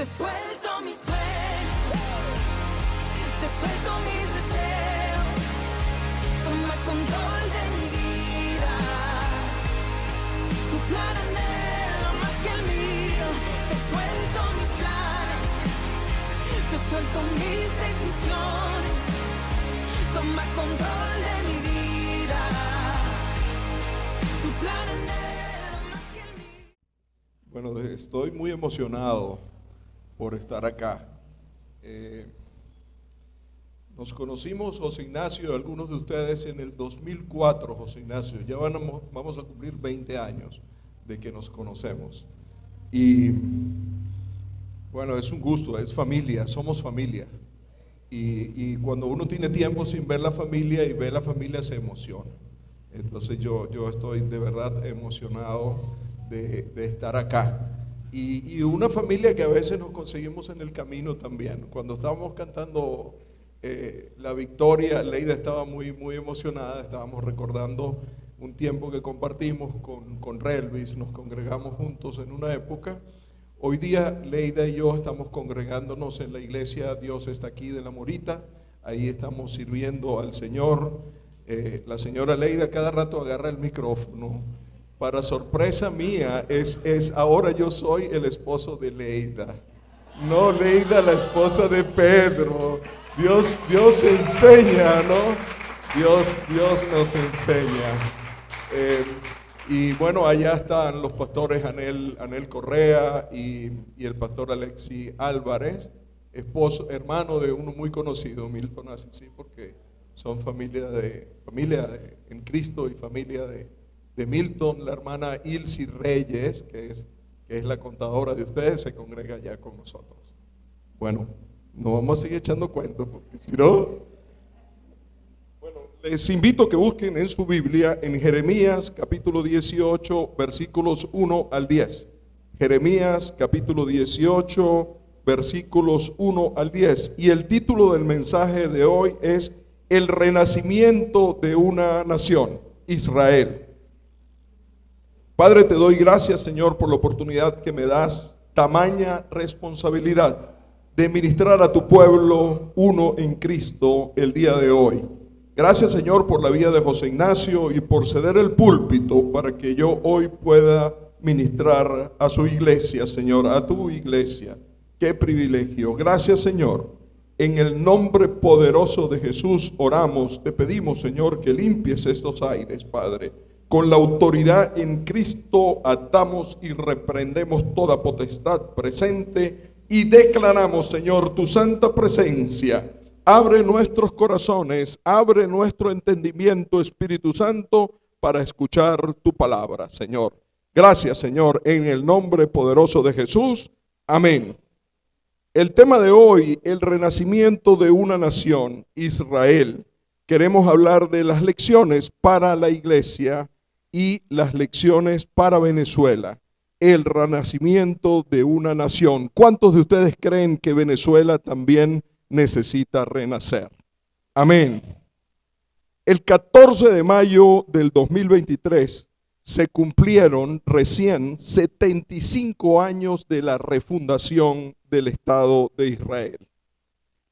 Te suelto mis sueños, te suelto mis deseos. Toma control de mi vida. Tu plan anhelo más que el mío. Te suelto mis planes, te suelto mis decisiones. Toma control de mi vida. Tu plan anhelo más que el mío. Bueno, estoy muy emocionado por estar acá. Nos conocimos, José Ignacio, algunos de ustedes en el 2004, José Ignacio. Ya vamos a cumplir 20 años de que nos conocemos. Y bueno, es un gusto, es familia, somos familia. Y cuando uno tiene tiempo sin ver la familia y ve la familia se emociona. Entonces yo estoy de verdad emocionado de estar acá. Y una familia que a veces nos conseguimos en el camino también. Cuando estábamos cantando la victoria, Leida estaba muy emocionada. Estábamos recordando un tiempo que compartimos con Relvis, nos congregamos juntos en una época. Hoy día Leida y yo estamos congregándonos en la iglesia Dios está aquí de La Morita. Ahí estamos sirviendo al Señor. La señora Leida cada rato agarra el micrófono. Para sorpresa mía, ahora yo soy el esposo de Leida. No Leida, la esposa de Pedro. Dios enseña, ¿no? Dios nos enseña. Y bueno, allá están los pastores Anel Correa y el pastor Alexi Álvarez, hermano de uno muy conocido, Milton Asisi, porque son familia en Cristo y familia de Milton. La hermana Ilsi Reyes, que es la contadora de ustedes, se congrega allá con nosotros. Bueno, no vamos a seguir echando cuentos, porque si no... Bueno, les invito a que busquen en su Biblia en Jeremías capítulo 18, versículos 1 al 10. Jeremías capítulo 18, versículos 1 al 10. Y el título del mensaje de hoy es El renacimiento de una nación, Israel. Padre, te doy gracias, Señor, por la oportunidad que me das, tamaña responsabilidad de ministrar a tu pueblo uno en Cristo el día de hoy. Gracias, Señor, por la vida de José Ignacio y por ceder el púlpito para que yo hoy pueda ministrar a su iglesia, Señor, a tu iglesia. Qué privilegio. Gracias, Señor. En el nombre poderoso de Jesús oramos, te pedimos, Señor, que limpies estos aires, Padre. Con la autoridad en Cristo atamos y reprendemos toda potestad presente y declaramos, Señor, tu santa presencia. Abre nuestros corazones, abre nuestro entendimiento, Espíritu Santo, para escuchar tu palabra, Señor. Gracias, Señor, en el nombre poderoso de Jesús. Amén. El tema de hoy, el renacimiento de una nación, Israel. Queremos hablar de las lecciones para la iglesia y las lecciones para Venezuela, el renacimiento de una nación. ¿Cuántos de ustedes creen que Venezuela también necesita renacer? Amén. El 14 de mayo del 2023 se cumplieron recién 75 años de la refundación del Estado de Israel.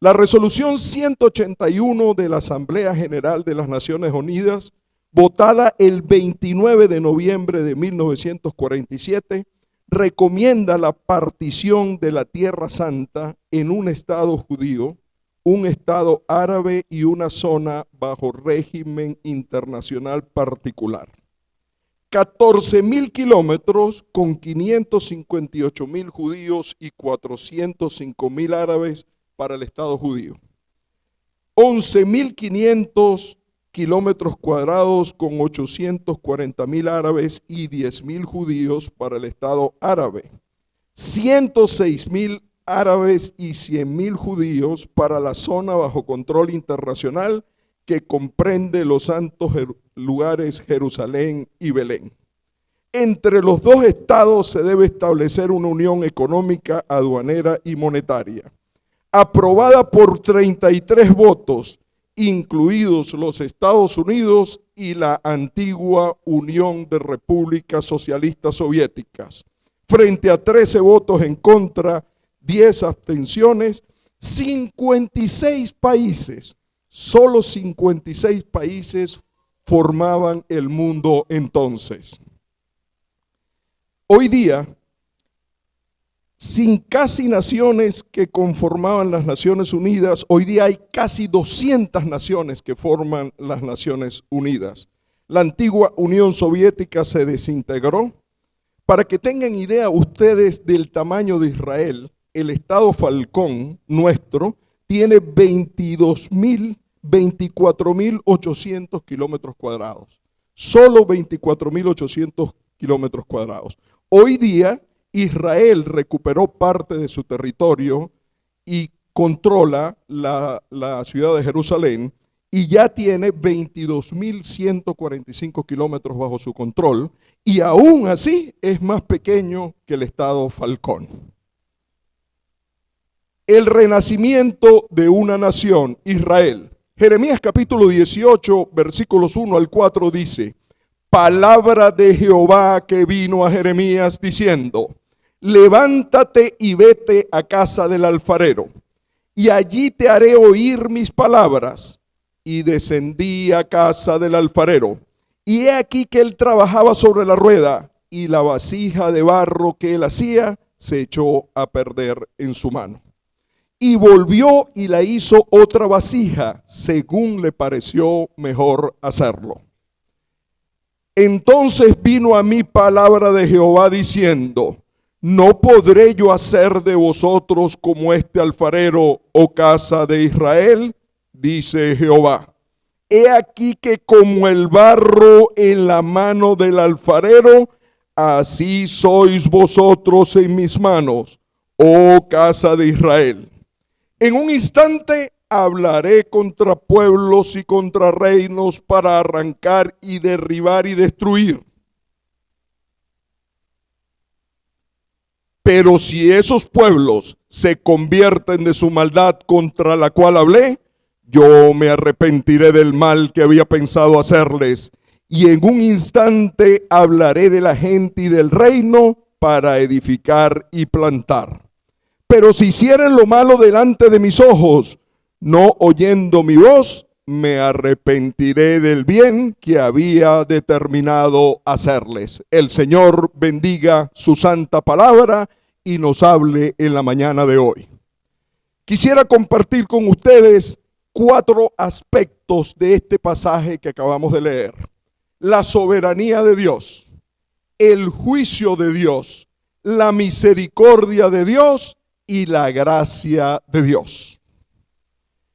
La resolución 181 de la Asamblea General de las Naciones Unidas, votada el 29 de noviembre de 1947, recomienda la partición de la Tierra Santa en un Estado judío, un Estado árabe y una zona bajo régimen internacional particular. 14.000 kilómetros con 558.000 judíos y 405.000 árabes para el Estado judío. 11.500 kilómetros cuadrados con 840.000 árabes y 10.000 judíos para el Estado árabe. 106.000 árabes y 100.000 judíos para la zona bajo control internacional que comprende los santos lugares Jerusalén y Belén. Entre los dos estados se debe establecer una unión económica, aduanera y monetaria, aprobada por 33 votos, incluidos los Estados Unidos y la antigua Unión de Repúblicas Socialistas Soviéticas, frente a 13 votos en contra 10 abstenciones, 56 países, solo 56 países formaban el mundo entonces. Hoy día, sin casi naciones que conformaban las Naciones Unidas, hoy día hay casi 200 naciones que forman las Naciones Unidas. La antigua Unión Soviética se desintegró. Para que tengan idea ustedes del tamaño de Israel, el estado Falcón nuestro tiene 24.800 kilómetros cuadrados. Solo 24.800 kilómetros cuadrados. Hoy día Israel recuperó parte de su territorio y controla la ciudad de Jerusalén y ya tiene 22.145 kilómetros bajo su control y aún así es más pequeño que el estado Falcón. El renacimiento de una nación, Israel. Jeremías capítulo 18, versículos 1 al 4 dice: palabra de Jehová que vino a Jeremías diciendo: levántate y vete a casa del alfarero, y allí te haré oír mis palabras. Y descendí a casa del alfarero, y he aquí que él trabajaba sobre la rueda, y la vasija de barro que él hacía se echó a perder en su mano. Y volvió y la hizo otra vasija, según le pareció mejor hacerlo. Entonces vino a mí palabra de Jehová diciendo: ¿no podré yo hacer de vosotros como este alfarero, oh casa de Israel? Dice Jehová. He aquí que como el barro en la mano del alfarero, así sois vosotros en mis manos, oh casa de Israel. En un instante hablaré contra pueblos y contra reinos para arrancar y derribar y destruir. Pero si esos pueblos se convierten de su maldad contra la cual hablé, yo me arrepentiré del mal que había pensado hacerles, y en un instante hablaré de la gente y del reino para edificar y plantar. Pero si hicieren lo malo delante de mis ojos, no oyendo mi voz, me arrepentiré del bien que había determinado hacerles. El Señor bendiga su santa palabra y nos hable en la mañana de hoy. Quisiera compartir con ustedes 4 aspectos de este pasaje que acabamos de leer: la soberanía de Dios, el juicio de Dios, la misericordia de Dios y la gracia de Dios.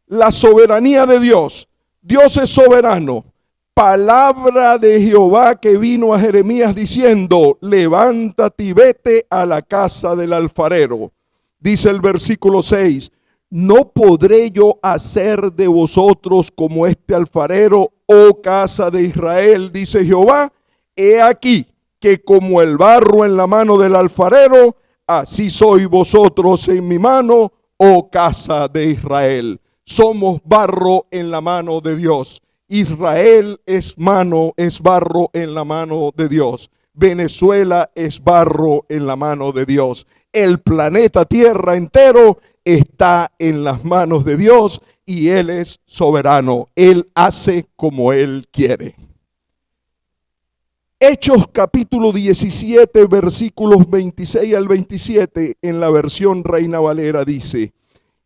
La soberanía de Dios. Dios es soberano. Palabra de Jehová que vino a Jeremías diciendo: levántate y vete a la casa del alfarero. Dice el versículo 6: ¿no podré yo hacer de vosotros como este alfarero, oh casa de Israel? Dice Jehová. He aquí que como el barro en la mano del alfarero, así sois vosotros en mi mano, oh casa de Israel. Somos barro en la mano de Dios. Israel es barro en la mano de Dios. Venezuela es barro en la mano de Dios. El planeta Tierra entero está en las manos de Dios y Él es soberano. Él hace como Él quiere. Hechos capítulo 17, versículos 26 al 27, en la versión Reina Valera dice: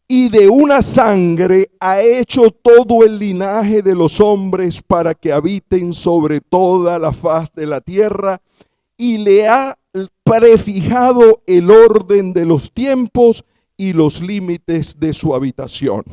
y de una sangre ha hecho todo el linaje de los hombres para que habiten sobre toda la faz de la tierra, y le ha prefijado el orden de los tiempos y los límites de su habitación.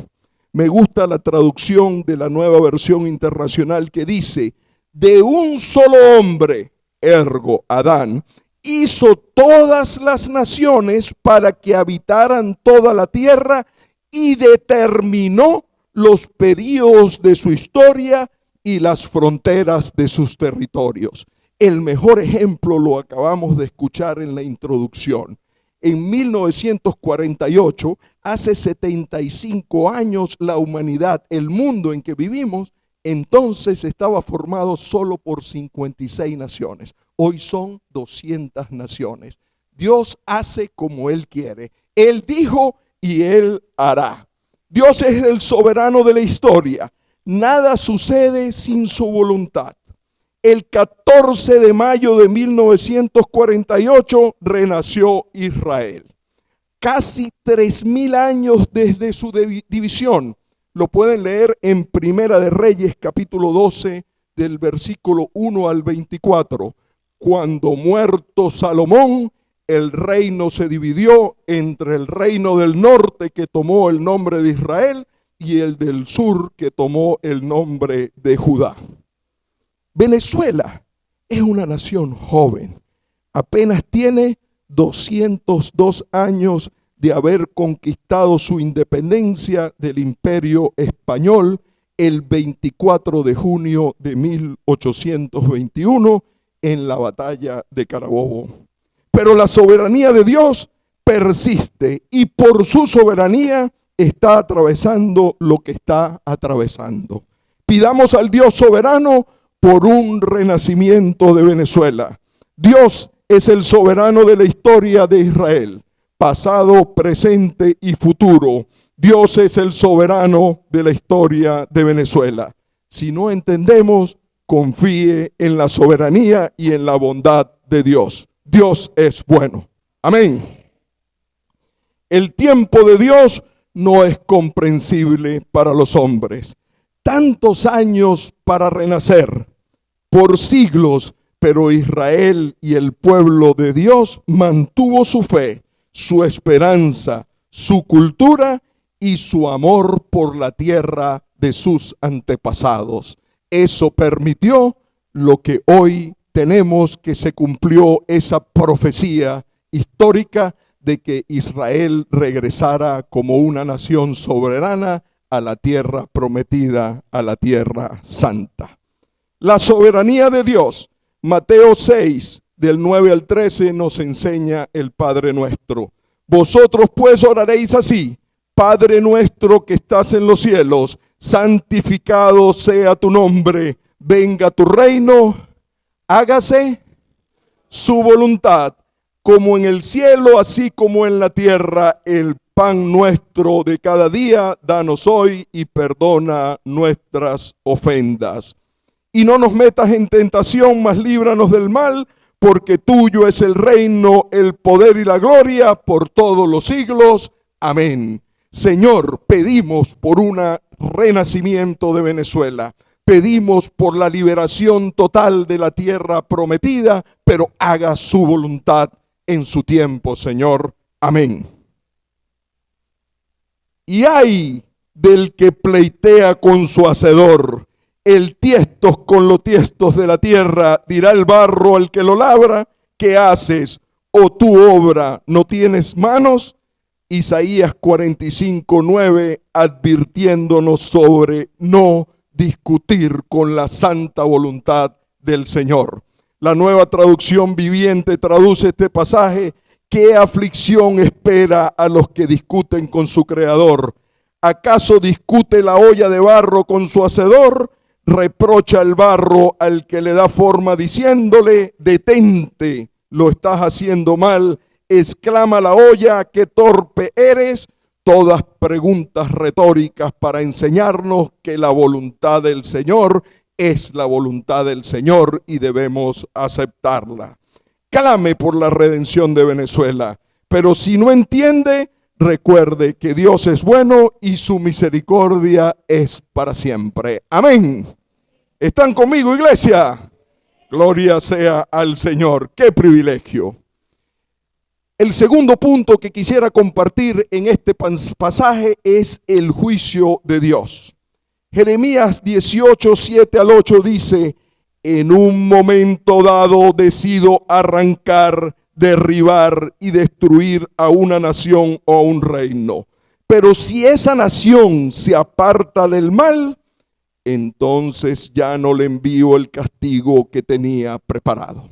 Me gusta la traducción de la Nueva Versión Internacional que dice: de un solo hombre, ergo Adán, hizo todas las naciones para que habitaran toda la tierra y determinó los períodos de su historia y las fronteras de sus territorios. El mejor ejemplo lo acabamos de escuchar en la introducción. En 1948, hace 75 años, la humanidad, el mundo en que vivimos, entonces estaba formado solo por 56 naciones. Hoy son 200 naciones. Dios hace como Él quiere. Él dijo y Él hará. Dios es el soberano de la historia. Nada sucede sin su voluntad. El 14 de mayo de 1948 renació Israel. Casi 3000 años desde su división. Lo pueden leer en Primera de Reyes, capítulo 12, del versículo 1 al 24. Cuando muerto Salomón, el reino se dividió entre el reino del norte, que tomó el nombre de Israel, y el del sur, que tomó el nombre de Judá. Venezuela es una nación joven. Apenas tiene 202 años de haber conquistado su independencia del Imperio Español el 24 de junio de 1821 en la batalla de Carabobo. Pero la soberanía de Dios persiste y por su soberanía está atravesando lo que está atravesando. Pidamos al Dios soberano por un renacimiento de Venezuela. Dios es el soberano de la historia de Israel, pasado, presente y futuro. Dios es el soberano de la historia de Venezuela. Si no entendemos, confíe en la soberanía y en la bondad de Dios. Dios es bueno. Amén. El tiempo de Dios no es comprensible para los hombres. Tantos años para renacer, por siglos, pero Israel y el pueblo de Dios mantuvo su fe, su esperanza, su cultura y su amor por la tierra de sus antepasados. Eso permitió lo que hoy tenemos, que se cumplió esa profecía histórica de que Israel regresara como una nación soberana a la tierra prometida, a la tierra santa. La soberanía de Dios, Mateo 6, del 9 al 13, nos enseña el Padre Nuestro. Vosotros pues oraréis así: Padre nuestro que estás en los cielos, santificado sea tu nombre, venga tu reino, hágase su voluntad, como en el cielo, así como en la tierra. El pan nuestro de cada día, danos hoy, y perdona nuestras ofensas. Y no nos metas en tentación, mas líbranos del mal, porque tuyo es el reino, el poder y la gloria por todos los siglos. Amén. Señor, pedimos por un renacimiento de Venezuela. Pedimos por la liberación total de la tierra prometida, pero haga su voluntad en su tiempo, Señor. Amén. Y ay del que pleitea con su hacedor, el tiestos con los tiestos de la tierra, dirá el barro al que lo labra: ¿qué haces? ¿O tu obra no tienes manos? Isaías 45:9, advirtiéndonos sobre no discutir con la santa voluntad del Señor. La Nueva Traducción Viviente traduce este pasaje: ¿qué aflicción espera a los que discuten con su Creador? ¿Acaso discute la olla de barro con su hacedor? Reprocha el barro al que le da forma diciéndole: detente, lo estás haciendo mal. Exclama la olla: qué torpe eres. Todas preguntas retóricas para enseñarnos que la voluntad del Señor es la voluntad del Señor y debemos aceptarla. Clame por la redención de Venezuela, pero si no entiende, recuerde que Dios es bueno y su misericordia es para siempre. Amén. ¿Están conmigo, iglesia? Gloria sea al Señor. ¡Qué privilegio! El segundo punto que quisiera compartir en este pasaje es el juicio de Dios. Jeremías 18, 7 al 8 dice: en un momento dado decido arrancar, derribar y destruir a una nación o a un reino. Pero si esa nación se aparta del mal, entonces ya no le envío el castigo que tenía preparado.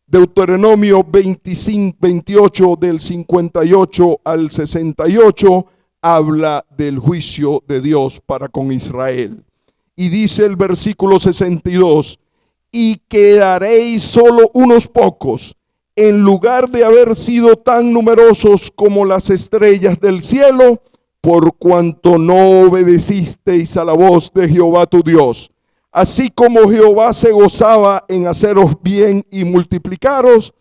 Deuteronomio 25, 28 del 58 al 68 habla del juicio de Dios para con Israel. Y dice el versículo 62: y quedaréis solo unos pocos, en lugar de haber sido tan numerosos como las estrellas del cielo, por cuanto no obedecisteis a la voz de Jehová tu Dios. Así como Jehová se gozaba en haceros bien y multiplicaros,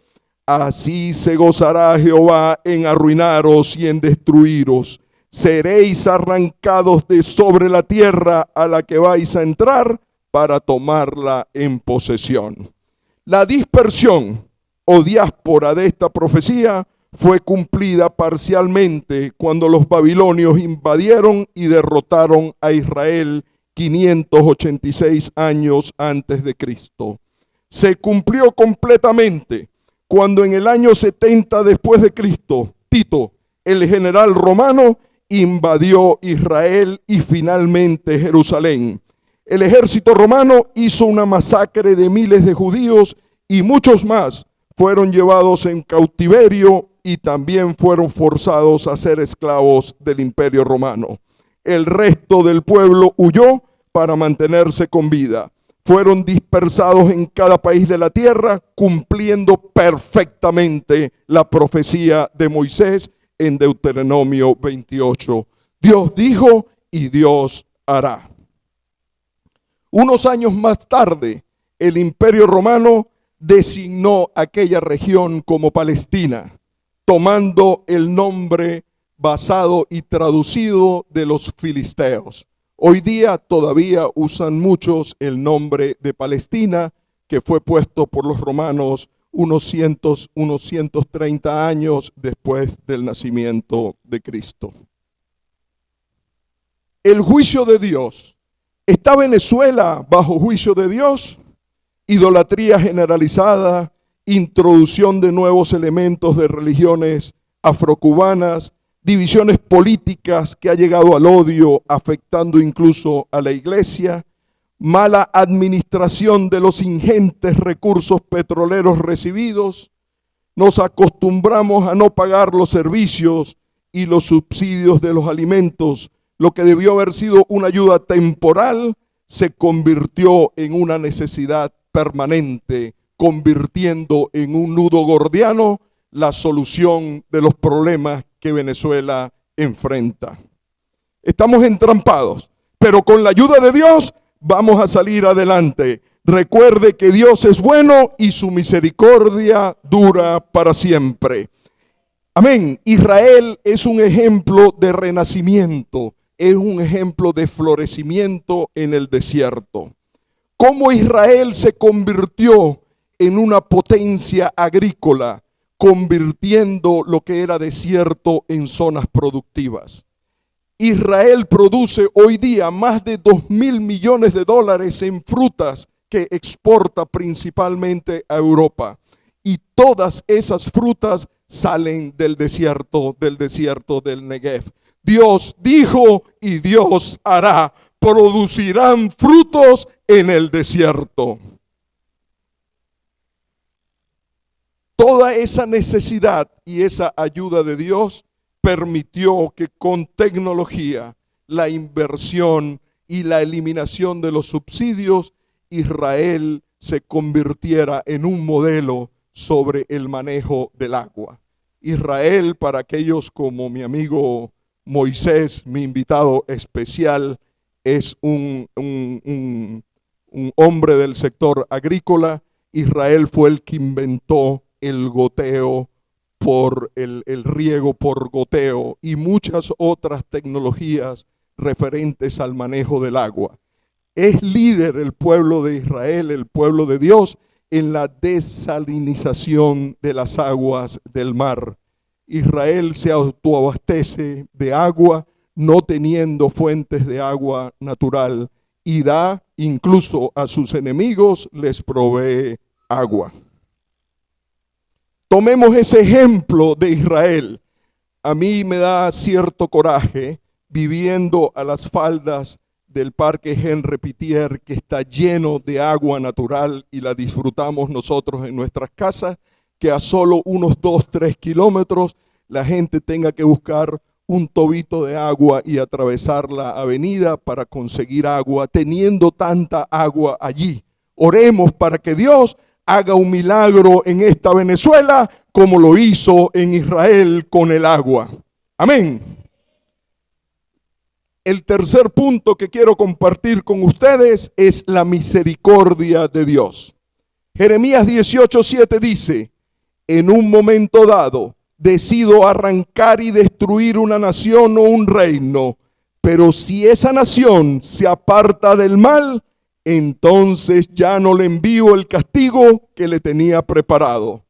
así se gozará Jehová en arruinaros y en destruiros. Seréis arrancados de sobre la tierra a la que vais a entrar para tomarla en posesión. La dispersión o diáspora de esta profecía fue cumplida parcialmente cuando los babilonios invadieron y derrotaron a Israel 586 años antes de Cristo. Se cumplió completamente cuando en el año 70 después de Cristo, Tito, el general romano, invadió Israel y finalmente Jerusalén. El ejército romano hizo una masacre de miles de judíos y muchos más fueron llevados en cautiverio y también fueron forzados a ser esclavos del imperio romano. El resto del pueblo huyó para mantenerse con vida. Fueron dispersados en cada país de la tierra, cumpliendo perfectamente la profecía de Moisés en Deuteronomio 28. Dios dijo y Dios hará. Unos años más tarde, el imperio romano designó aquella región como Palestina, tomando el nombre basado y traducido de los filisteos. Hoy día todavía usan muchos el nombre de Palestina, que fue puesto por los romanos unos 130 años después del nacimiento de Cristo. El juicio de Dios. ¿Está Venezuela bajo juicio de Dios? Idolatría generalizada, introducción de nuevos elementos de religiones afrocubanas, divisiones políticas que ha llegado al odio, afectando incluso a la iglesia, mala administración de los ingentes recursos petroleros recibidos. Nos acostumbramos a no pagar los servicios y los subsidios de los alimentos. Lo que debió haber sido una ayuda temporal se convirtió en una necesidad permanente, convirtiendo en un nudo gordiano la solución de los problemas que Venezuela enfrenta. Estamos entrampados, pero con la ayuda de Dios vamos a salir adelante. Recuerde que Dios es bueno y su misericordia dura para siempre. Amén. Israel es un ejemplo de renacimiento, es un ejemplo de florecimiento en el desierto. Cómo Israel se convirtió en una potencia agrícola, convirtiendo lo que era desierto en zonas productivas. Israel produce hoy día más de 2.000 millones de dólares en frutas que exporta principalmente a Europa. Y todas esas frutas salen del desierto del Negev. Dios dijo y Dios hará. Producirán frutos en el desierto. Toda esa necesidad y esa ayuda de Dios permitió que con tecnología, la inversión y la eliminación de los subsidios, Israel se convirtiera en un modelo sobre el manejo del agua. Israel, para aquellos como mi amigo Moisés, mi invitado especial, es un hombre del sector agrícola. Israel fue el que inventó el goteo por el riego por goteo y muchas otras tecnologías referentes al manejo del agua. Es líder el pueblo de Israel, el pueblo de Dios, en la desalinización de las aguas del mar. Israel se autoabastece de agua, no teniendo fuentes de agua natural, y da incluso a sus enemigos, les provee agua. Tomemos ese ejemplo de Israel. A mí me da cierto coraje viviendo a las faldas del Parque Henri Pittier, que está lleno de agua natural y la disfrutamos nosotros en nuestras casas, que a solo unos 2-3 kilómetros la gente tenga que buscar un tobito de agua y atravesar la avenida para conseguir agua, teniendo tanta agua allí. Oremos para que Dios haga un milagro en esta Venezuela como lo hizo en Israel con el agua. Amén. El tercer punto que quiero compartir con ustedes es la misericordia de Dios. Jeremías 18:7 dice: en un momento dado decido arrancar y destruir una nación o un reino, pero si esa nación se aparta del mal, entonces ya no le envío el castigo que le tenía preparado.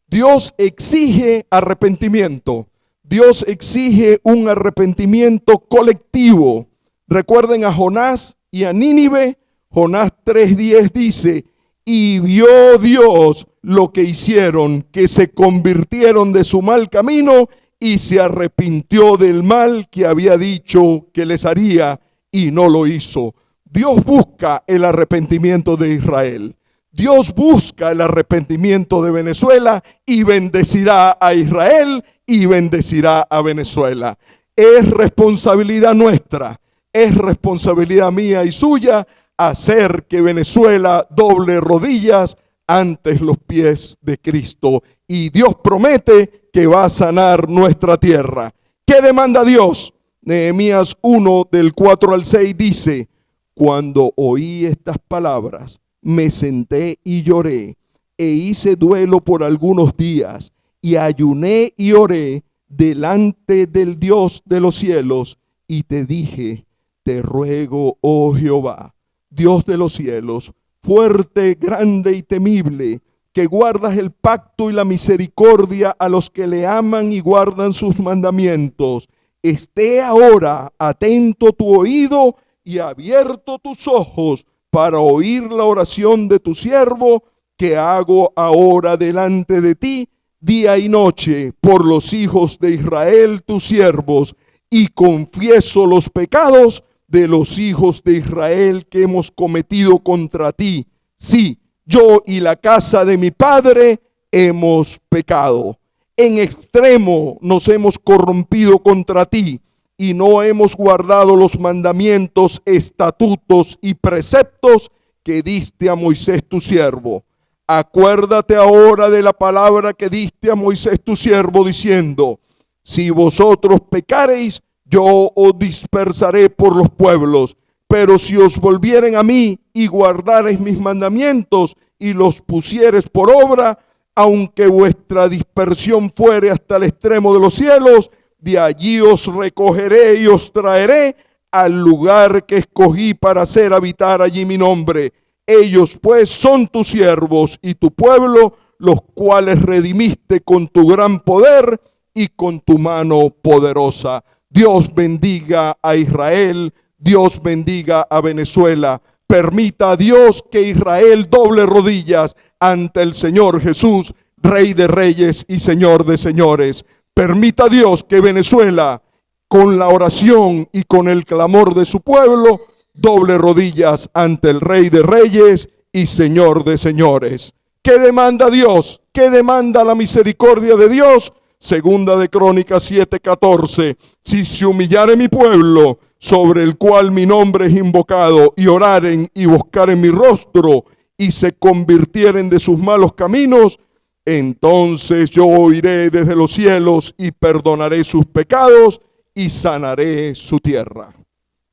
Dios exige arrepentimiento. Dios exige un arrepentimiento colectivo. Recuerden a Jonás y a Nínive. Jonás 3:10 dice: y vio Dios lo que hicieron, que se convirtieron de su mal camino y se arrepintió del mal que había dicho que les haría y no lo hizo. Dios busca el arrepentimiento de Israel. Dios busca el arrepentimiento de Venezuela y bendecirá a Israel y bendecirá a Venezuela. Es responsabilidad nuestra, es responsabilidad mía y suya hacer que Venezuela doble rodillas ante los pies de Cristo. Y Dios promete que va a sanar nuestra tierra. ¿Qué demanda Dios? Nehemías 1 del 4 al 6 dice: cuando oí estas palabras, me senté y lloré, e hice duelo por algunos días, y ayuné y oré delante del Dios de los cielos, y te dije: te ruego, oh Jehová, Dios de los cielos, fuerte, grande y temible, que guardas el pacto y la misericordia a los que le aman y guardan sus mandamientos. Esté ahora atento tu oído y abierto tus ojos para oír la oración de tu siervo que hago ahora delante de ti, día y noche, por los hijos de Israel, tus siervos, y confieso los pecados de los hijos de Israel que hemos cometido contra ti. Sí, yo y la casa de mi padre hemos pecado. En extremo nos hemos corrompido contra ti y no hemos guardado los mandamientos, estatutos y preceptos que diste a Moisés tu siervo. Acuérdate ahora de la palabra que diste a Moisés tu siervo, diciendo: si vosotros pecareis, yo os dispersaré por los pueblos, pero si os volvieren a mí y guardareis mis mandamientos y los pusieres por obra, aunque vuestra dispersión fuere hasta el extremo de los cielos, de allí os recogeré y os traeré al lugar que escogí para hacer habitar allí mi nombre. Ellos pues son tus siervos y tu pueblo, los cuales redimiste con tu gran poder y con tu mano poderosa. Dios bendiga a Israel, Dios bendiga a Venezuela. Permita a Dios que Israel doble rodillas ante el Señor Jesús, Rey de Reyes y Señor de Señores. Permita a Dios que Venezuela, con la oración y con el clamor de su pueblo, doble rodillas ante el Rey de Reyes y Señor de Señores. ¿Qué demanda Dios? ¿Qué demanda la misericordia de Dios? Segunda de Crónicas 7:14. Si se humillare mi pueblo, sobre el cual mi nombre es invocado, y oraren y buscaren mi rostro, y se convirtieren de sus malos caminos, entonces yo oiré desde los cielos y perdonaré sus pecados y sanaré su tierra.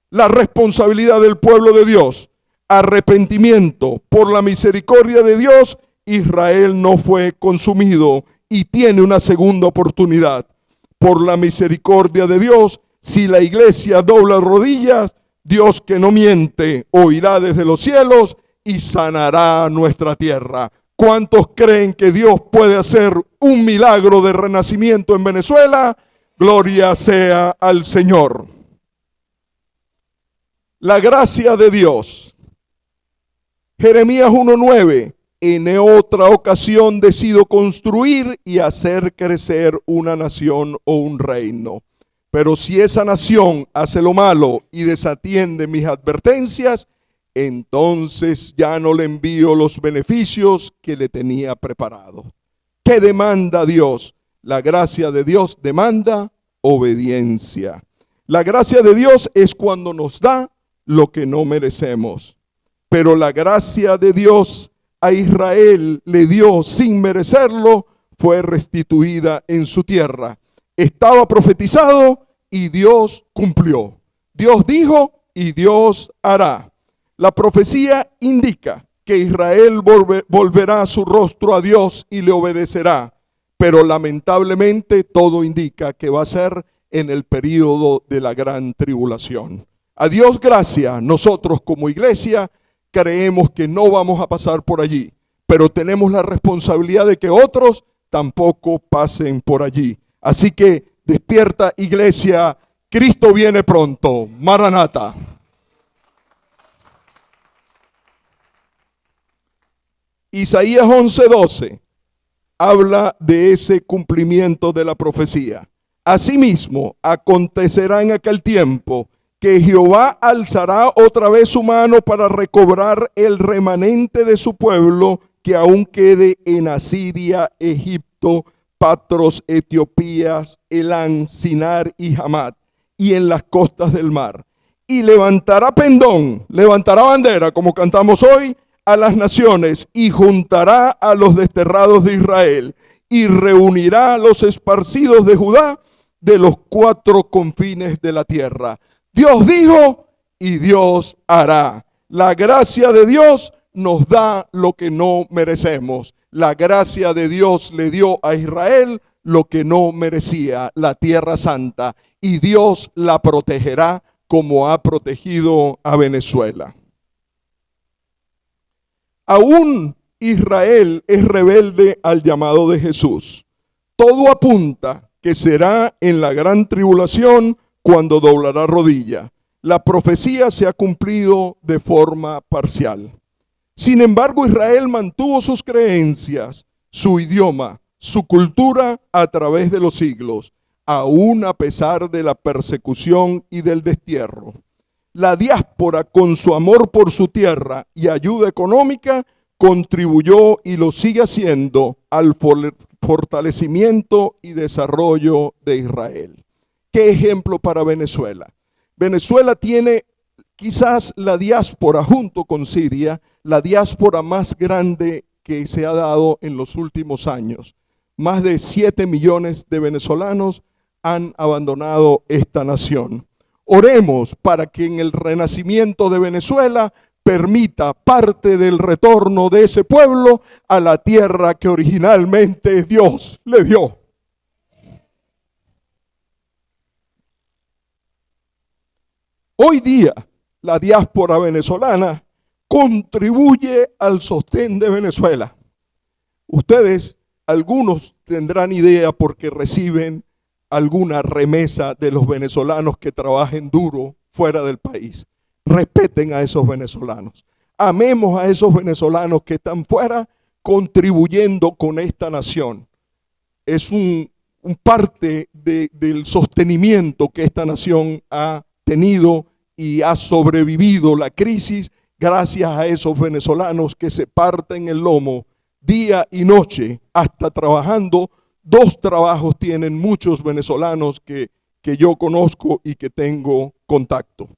La responsabilidad del pueblo de Dios: arrepentimiento. Por la misericordia de Dios, Israel no fue consumido y tiene una segunda oportunidad. Por la misericordia de Dios, si la iglesia dobla rodillas, Dios, que no miente, oirá desde los cielos y sanará nuestra tierra. ¿Cuántos creen que Dios puede hacer un milagro de renacimiento en Venezuela? Gloria sea al Señor. La gracia de Dios. Jeremías 1:9. En otra ocasión decido construir y hacer crecer una nación o un reino. Pero si esa nación hace lo malo y desatiende mis advertencias, entonces ya no le envío los beneficios que le tenía preparado. ¿Qué demanda Dios? La gracia de Dios demanda obediencia. La gracia de Dios es cuando nos da lo que no merecemos. Pero la gracia de Dios a Israel le dio sin merecerlo, fue restituida en su tierra. Estaba profetizado y Dios cumplió. Dios dijo y Dios hará. La profecía indica que Israel volverá su rostro a Dios y le obedecerá, pero lamentablemente todo indica que va a ser en el período de la gran tribulación. A Dios gracias, nosotros como iglesia creemos que no vamos a pasar por allí, pero tenemos la responsabilidad de que otros tampoco pasen por allí. Así que despierta, iglesia, Cristo viene pronto. Maranata. Isaías 11:12 habla de ese cumplimiento de la profecía. Asimismo, acontecerá en aquel tiempo que Jehová alzará otra vez su mano para recobrar el remanente de su pueblo que aún quede en Asiria, Egipto, Patros, Etiopías, Elán, Sinar y Hamat, y en las costas del mar. Y levantará pendón, levantará bandera, como cantamos hoy, a las naciones, y juntará a los desterrados de Israel, y reunirá a los esparcidos de Judá de los cuatro confines de la tierra. Dios dijo y Dios hará. La gracia de Dios nos da lo que no merecemos. La gracia de Dios le dio a Israel lo que no merecía, la tierra santa, y Dios la protegerá como ha protegido a Venezuela. Aún Israel es rebelde al llamado de Jesús. Todo apunta que será en la gran tribulación cuando doblará rodilla. La profecía se ha cumplido de forma parcial. Sin embargo, Israel mantuvo sus creencias, su idioma, su cultura a través de los siglos, aún a pesar de la persecución y del destierro. La diáspora, con su amor por su tierra y ayuda económica, contribuyó y lo sigue haciendo al fortalecimiento y desarrollo de Israel. ¿Qué ejemplo para Venezuela? Venezuela tiene quizás la diáspora, junto con Siria, la diáspora más grande que se ha dado en los últimos años. Más de 7 millones de venezolanos han abandonado esta nación. Oremos para que en el renacimiento de Venezuela permita parte del retorno de ese pueblo a la tierra que originalmente Dios le dio. Hoy día, la diáspora venezolana contribuye al sostén de Venezuela. Ustedes, algunos tendrán idea porque reciben alguna remesa de los venezolanos que trabajen duro fuera del país. Respeten a esos venezolanos. Amemos a esos venezolanos que están fuera contribuyendo con esta nación. Es un parte del sostenimiento que esta nación ha tenido y ha sobrevivido la crisis gracias a esos venezolanos que se parten el lomo día y noche, hasta trabajando. 2 trabajos tienen muchos venezolanos que yo conozco y que tengo contacto.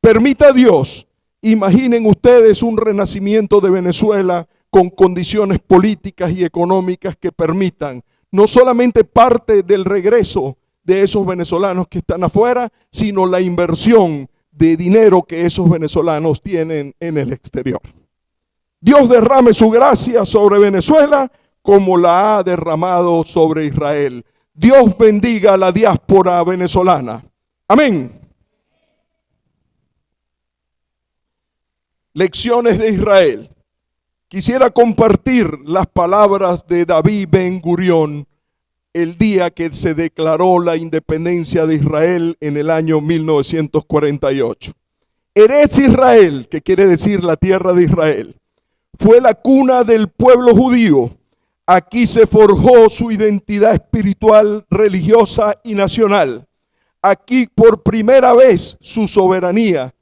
Permita Dios, imaginen ustedes un renacimiento de Venezuela con condiciones políticas y económicas que permitan no solamente parte del regreso de esos venezolanos que están afuera, sino la inversión de dinero que esos venezolanos tienen en el exterior. Dios derrame su gracia sobre Venezuela como la ha derramado sobre Israel. Dios bendiga a la diáspora venezolana. Amén. Lecciones de Israel. Quisiera compartir las palabras de David Ben Gurión el día que se declaró la independencia de Israel en el año 1948. Eretz Israel, que quiere decir la tierra de Israel, fue la cuna del pueblo judío. Aquí se forjó su identidad espiritual, religiosa y nacional. Aquí por primera vez su soberanía.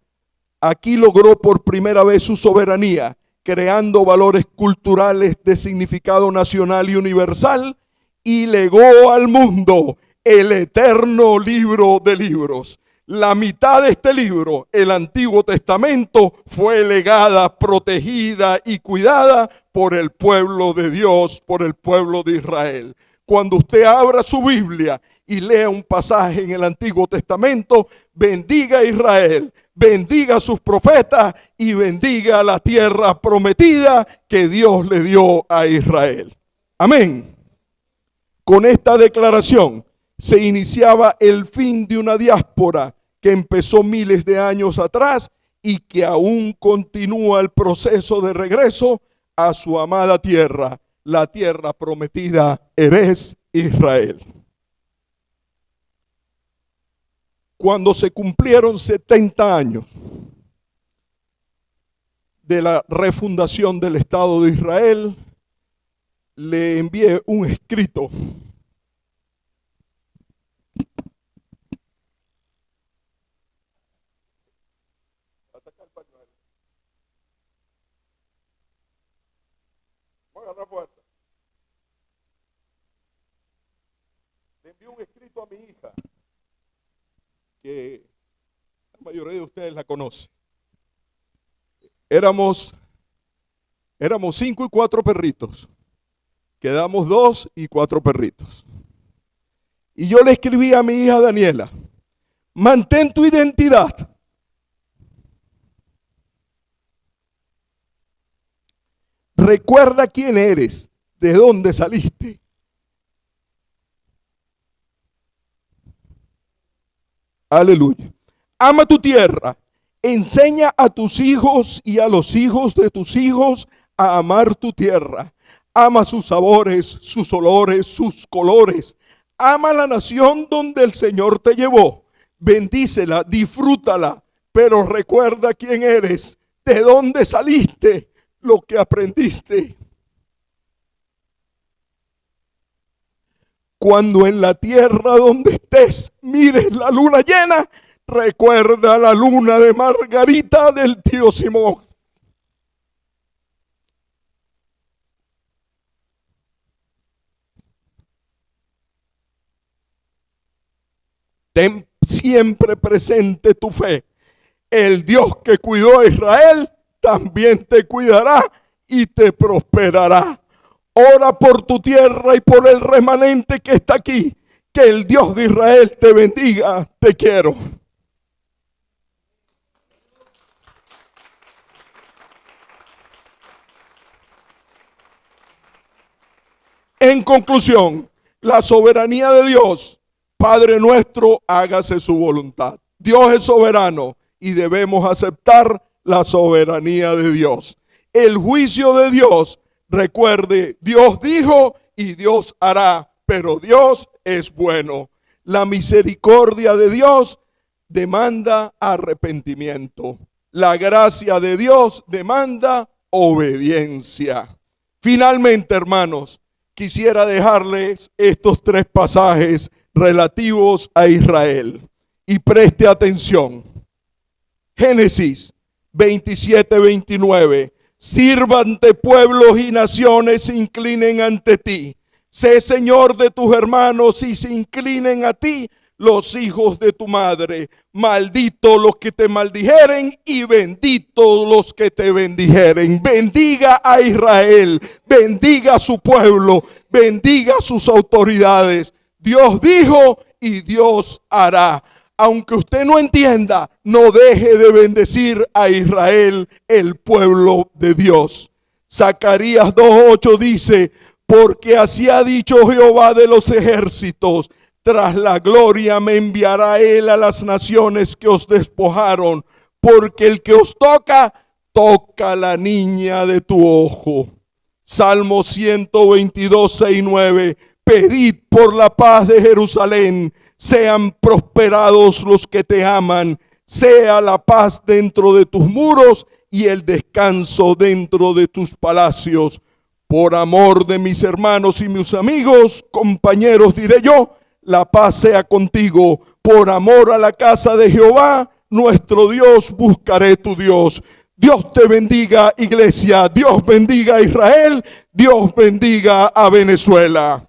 Aquí logró por primera vez su soberanía, creando valores culturales de significado nacional y universal, y legó al mundo el eterno libro de libros. La mitad de este libro, el Antiguo Testamento, fue legada, protegida y cuidada por el pueblo de Dios, por el pueblo de Israel. Cuando usted abra su Biblia y lea un pasaje en el Antiguo Testamento, bendiga a Israel, bendiga a sus profetas y bendiga la tierra prometida que Dios le dio a Israel. Amén. Con esta declaración se iniciaba el fin de una diáspora que empezó miles de años atrás y que aún continúa el proceso de regreso a su amada tierra. La tierra prometida eres Israel. Cuando se cumplieron 70 años de la refundación del Estado de Israel, le envié un escrito a mi hija, que la mayoría de ustedes la conocen. Éramos 5 y 4 perritos. Quedamos 2 y 4 perritos. Y yo le escribí a mi hija Daniela: mantén tu identidad. Recuerda quién eres, de dónde saliste. Aleluya. Ama tu tierra. Enseña a tus hijos y a los hijos de tus hijos a amar tu tierra. Ama sus sabores, sus olores, sus colores. Ama la nación donde el Señor te llevó. Bendícela, disfrútala, pero recuerda quién eres, de dónde saliste, lo que aprendiste. Cuando en la tierra donde estés mires la luna llena, recuerda la luna de Margarita del tío Simón. Ten siempre presente tu fe. El Dios que cuidó a Israel también te cuidará y te prosperará. Ora por tu tierra y por el remanente que está aquí. Que el Dios de Israel te bendiga. Te quiero. En conclusión, la soberanía de Dios, Padre nuestro, hágase su voluntad. Dios es soberano y debemos aceptar la soberanía de Dios. El juicio de Dios, recuerde, Dios dijo y Dios hará, pero Dios es bueno. La misericordia de Dios demanda arrepentimiento. La gracia de Dios demanda obediencia. Finalmente, hermanos, quisiera dejarles estos 3 pasajes relativos a Israel. Y preste atención. Génesis 27-29. Sírvante pueblos y naciones se inclinen ante ti. Sé Señor de tus hermanos y se inclinen a ti los hijos de tu madre. Maldito los que te maldijeren y benditos los que te bendijeren. Bendiga a Israel, bendiga a su pueblo, bendiga a sus autoridades. Dios dijo y Dios hará. Aunque usted no entienda, no deje de bendecir a Israel, el pueblo de Dios. Zacarías 2:8 dice: porque así ha dicho Jehová de los ejércitos, tras la gloria me enviará él a las naciones que os despojaron, porque el que os toca, toca la niña de tu ojo. Salmo 122:6-9. Pedid por la paz de Jerusalén, sean prosperados los que te aman, sea la paz dentro de tus muros y el descanso dentro de tus palacios. Por amor de mis hermanos y mis amigos, compañeros, diré yo, la paz sea contigo. Por amor a la casa de Jehová, nuestro Dios, buscaré tu Dios. Dios te bendiga, iglesia. Dios bendiga a Israel. Dios bendiga a Venezuela.